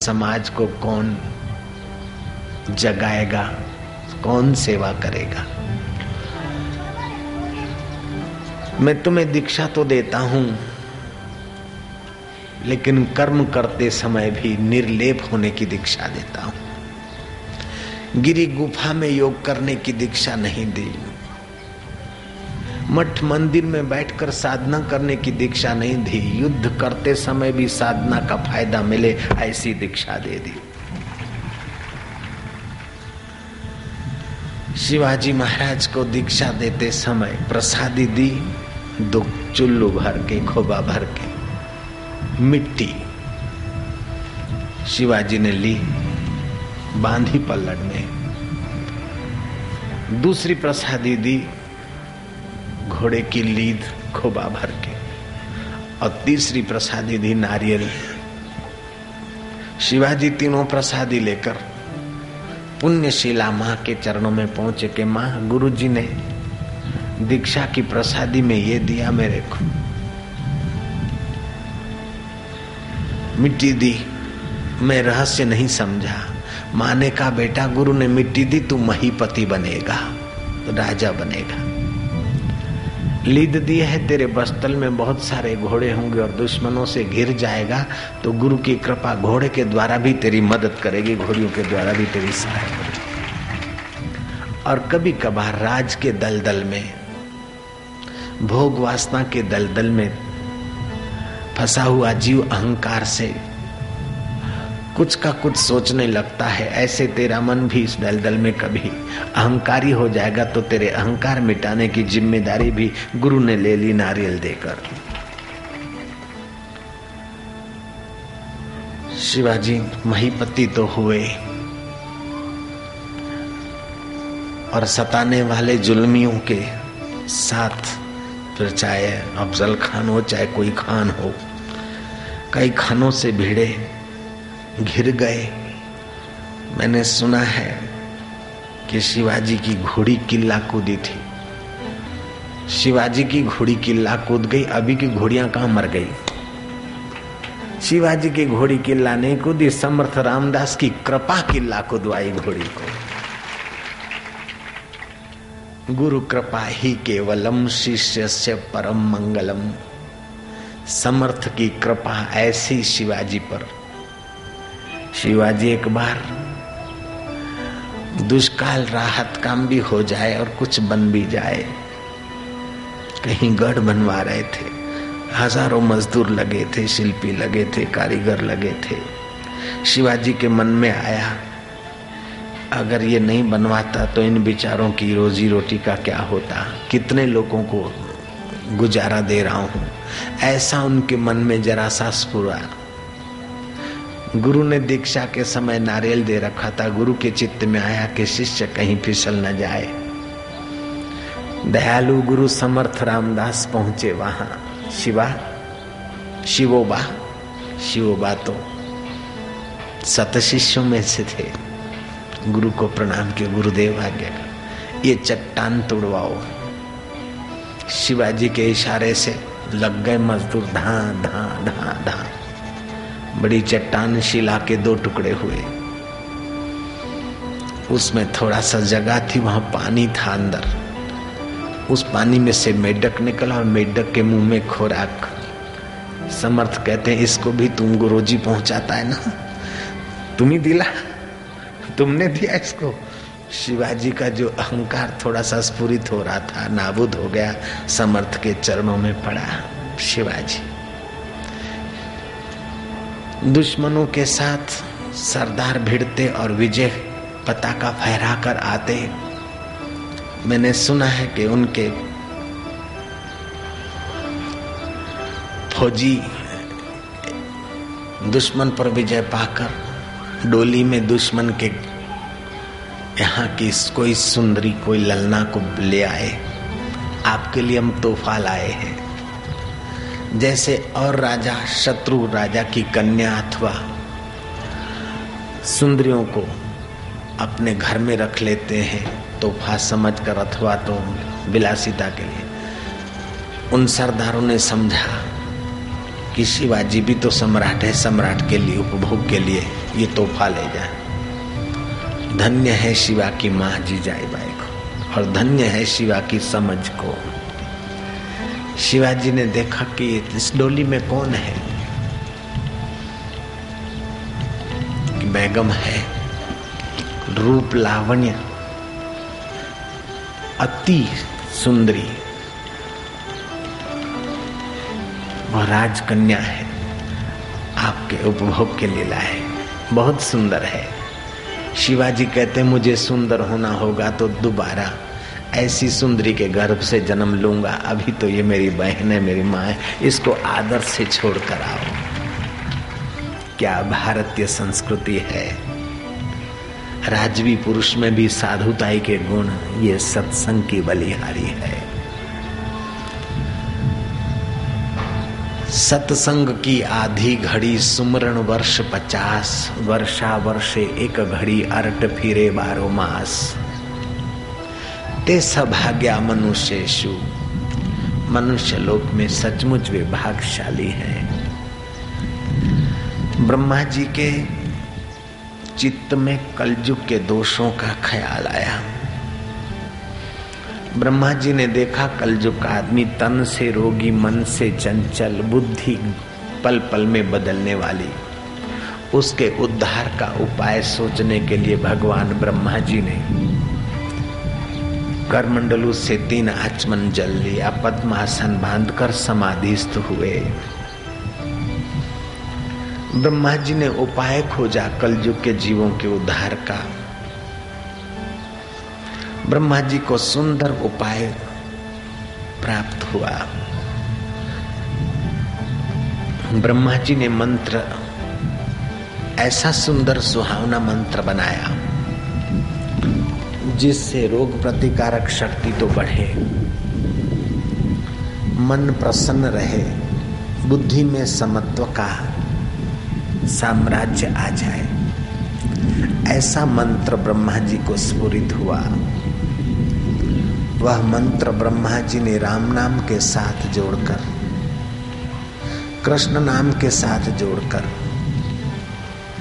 समाज को कौन जगाएगा, कौन सेवा करेगा। मैं तुम्हें दीक्षा तो देता हूं, लेकिन कर्म करते समय भी निर्लेप होने की दीक्षा देता हूं। गिरी गुफा में योग करने की दीक्षा नहीं दी, मठ मंदिर में बैठकर साधना करने की दीक्षा नहीं दी, युद्ध करते समय भी साधना का फायदा मिले ऐसी दीक्षा दे दी। शिवाजी महाराज को दीक्षा देते समय प्रसादी दी, 2 चुल्लू भर के, खोबा भर के मिट्टी शिवाजी ने ली, बांधी पल्लड़ में। दूसरी प्रसादी दी, घोड़े की लीद, खोबा भर के। और तीसरी प्रसादी दी, नारियल। शिवाजी तीनों प्रसादी लेकर पुण्यशीला माँ के चरणों में पहुंचे कि माँ, गुरुजी ने दीक्षा की प्रसादी में ये दिया मेरे को, मिट्टी दी, मैं रहस्य नहीं समझा। माँ ने कहा, बेटा गुरु ने मिट्टी दी, तू महीपति बनेगा, तो राजा बनेगा। लीद दी है, तेरे बस्तल में बहुत सारे घोड़े होंगे और दुश्मनों से घिर जाएगा, तो गुरु की कृपा घोड़े के द्वारा भी तेरी मदद करेगी, घोड़ियों के द्वारा भी तेरी सहायता करेगी। और कभी कभार राज के दलदल में, भोग वासना के दलदल में फंसा हुआ जीव अहंकार से कुछ का कुछ सोचने लगता है। ऐसे तेरा मन भी इस दलदल में कभी अहंकारी हो जाएगा, तो तेरे अहंकार मिटाने की जिम्मेदारी भी गुरु ने ले ली नारियल देकर। शिवाजी महीपति तो हुए, और सताने वाले जुल्मियों के साथ, फिर चाहे अफजल खान हो चाहे कोई खान हो, कई खानों से भिड़े, घिर गए। मैंने सुना है कि शिवाजी की घोड़ी किल्ला कूदी थी। शिवाजी की घोड़ी किल्ला कूद गई, अभी की घोड़ियां कहां मर गई। शिवाजी की घोड़ी किल्ला नहीं कूदी, समर्थ रामदास की कृपा किल्ला कूदवाई घोड़ी को। गुरु कृपा ही केवलम शिष्यस्य परम मंगलम। समर्थ की कृपा ऐसी शिवाजी पर। शिवाजी एक बार दुष्काल राहत काम भी हो जाए और कुछ बन भी जाए, कहीं गढ़ बनवा रहे थे, हजारों मजदूर लगे थे, शिल्पी लगे थे, कारीगर लगे थे। शिवाजी के मन में आया, अगर ये नहीं बनवाता तो इन बेचारों की रोजी रोटी का क्या होता, कितने लोगों को गुजारा दे रहा हूं। ऐसा उनके मन में जरा सा स्फुरा। गुरु ने दीक्षा के समय नारियल दे रखा था। गुरु के चित्त में आया कि शिष्य कहीं फिसल न जाए। दयालु गुरु समर्थ रामदास पहुंचे वहां। शिवोबा तो सत शिष्यों में से थे। गुरु को प्रणाम किया, गुरुदेव आज्ञा, ये चट्टान तोड़वाओ। शिवाजी के इशारे से लग गए मजदूर, धां धां धां धां। बड़ी चट्टान शिला के 2 टुकड़े हुए। उसमें थोड़ा सा जगह थी, वहां पानी था अंदर। उस पानी में से मेढक निकला और मेढक के मुंह में खोराक। समर्थ कहते हैं, इसको भी तुम गुरुजी पहुंचाता है ना, तुम ही दिला, तुमने दिया इसको। शिवाजी का जो अहंकार थोड़ा सा स्फुरित हो रहा था, नाबूद हो गया, समर्थ के चरणों में पड़ा। शिवाजी दुश्मनों के साथ सरदार भिड़ते और विजय पताका फहरा कर आते। मैंने सुना है कि उनके फौजी दुश्मन पर विजय पाकर डोली में दुश्मन के यहाँ की कोई सुंदरी, कोई ललना को ले आए, आपके लिए हम तोहफा लाए हैं। जैसे और राजा शत्रु राजा की कन्या अथवा सुंदरियों को अपने घर में रख लेते हैं तोहफा समझकर, अथवा तो विलासिता के लिए। उन सरदारों ने समझा कि शिवाजी भी तो सम्राट है, सम्राट के लिए उपभोग के लिए ये तोहफा ले जाए। धन्य है शिवा की माँ जीजाईबाई को, और धन्य है शिवा की समझ को। शिवाजी ने देखा कि इस डोली में कौन है, कि बेगम है, रूप लावण्य अति सुंदरी, वह राजकन्या है, आपके उपभोग के लिए लाए, बहुत सुंदर है। शिवाजी कहते मुझे सुंदर होना होगा तो दोबारा ऐसी सुंदरी के गर्भ से जन्म लूंगा, अभी तो ये मेरी बहन है, मेरी माँ है, इसको आदर से छोड़ कर आओ। क्या भारतीय संस्कृति है। राजवी पुरुष में भी साधुताई के गुण, ये सत्संग की बलिहारी है। सत्संग की आधी घड़ी सुमरण वर्ष 50, वर्षा वर्षे एक घड़ी अरट फिरे 12 मास। ते सभाग्या मनुष्येषु, मनुष्य लोक में सचमुच वे भाग्यशाली हैं। ब्रह्मा जी के चित्त में कलयुग के दोषों का ख्याल आया। ब्रह्मा जी ने देखा कलयुग का आदमी तन से रोगी, मन से चंचल, बुद्धि पल पल में बदलने वाली। उसके उद्धार का उपाय सोचने के लिए भगवान ब्रह्मा जी ने करमंडलू से 3 आचमन जल लिया, पद्मासन बांधकर समाधिस्थ हुए। ब्रह्मा जी ने उपाय खोजा कलयुग के जीवों के उद्धार का। ब्रह्मा जी को सुंदर उपाय प्राप्त हुआ। ब्रह्मा जी ने मंत्र, ऐसा सुंदर सुहावना मंत्र बनाया जिससे रोग प्रतिकारक शक्ति तो बढ़े, मन प्रसन्न रहे, बुद्धि में समत्व का साम्राज्य आ जाए। ऐसा मंत्र ब्रह्मा जी को स्फुरित हुआ। वह मंत्र ब्रह्मा जी ने राम नाम के साथ जोड़कर, कृष्ण नाम के साथ जोड़कर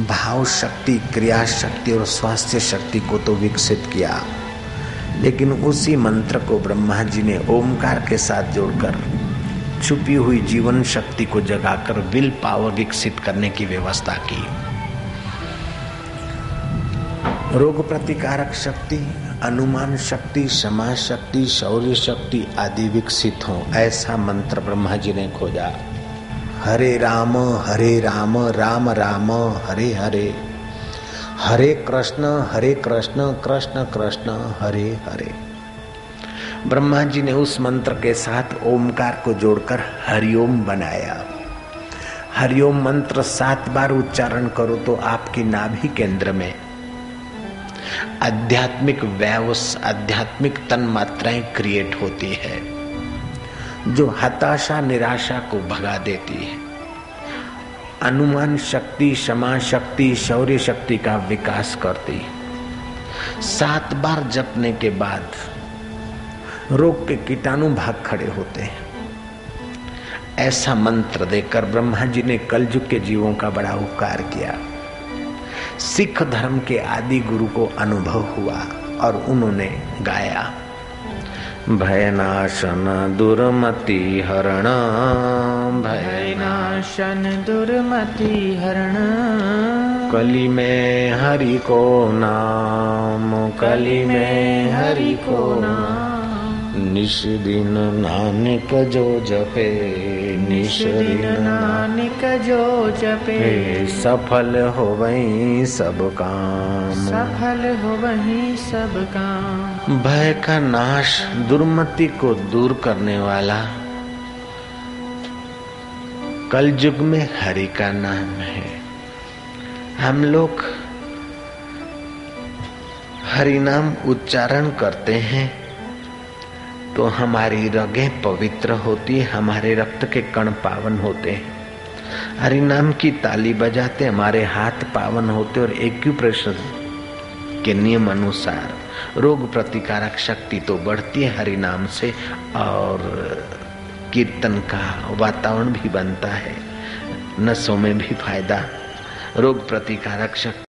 भाव शक्ति, क्रिया शक्ति और स्वास्थ्य शक्ति को तो विकसित किया, लेकिन उसी मंत्र को ब्रह्मा जी ने ओमकार के साथ जोड़कर छुपी हुई जीवन शक्ति को जगाकर विल पावर विकसित करने की व्यवस्था की। रोग प्रतिकारक शक्ति, अनुमान शक्ति, क्षमा शक्ति, शौर्य शक्ति आदि विकसित हो, ऐसा मंत्र ब्रह्मा जी ने खोजा। हरे राम राम राम हरे हरे, हरे कृष्ण कृष्ण कृष्ण हरे हरे। ब्रह्मा जी ने उस मंत्र के साथ ओमकार को जोड़कर हरिओम बनाया। हरिओम मंत्र 7 बार उच्चारण करो तो आपकी नाभि केंद्र में आध्यात्मिक आध्यात्मिक तन्मात्राएं क्रिएट होती है, जो हताशा निराशा को भगा देती है। अनुमान शक्ति, क्षमा शक्ति, शौर्य शक्ति का विकास करती है। 7 बार जपने के बाद रोग के कीटाणु भाग खड़े होते हैं। ऐसा मंत्र देकर ब्रह्मा जी ने कलयुग के जीवों का बड़ा उपकार किया। सिख धर्म के आदि गुरु को अनुभव हुआ और उन्होंने गाया, भयनाशन दुर्मति हरण, भयनाशन दुर्मति हरण, कली में हरि को नाम, कली में हरि को नाम, निश दिन नानक जो जपे, निश दिन नानक जो जपे, सफल हो वही सब काम, सफल हो वही सब काम। भय का नाश, दुर्मति को दूर करने वाला कलयुग में हरि का नाम है। हम लोग हरि नाम उच्चारण करते हैं तो हमारी रगें पवित्र होती है, हमारे रक्त के कण पावन होते हैं। हरि नाम की ताली बजाते हमारे हाथ पावन होते और एक्यूप्रेशर के नियम अनुसार रोग प्रतिकारक शक्ति तो बढ़ती है हरि नाम से, और कीर्तन का वातावरण भी बनता है। नसों में भी फायदा, रोग प्रतिकारक शक्ति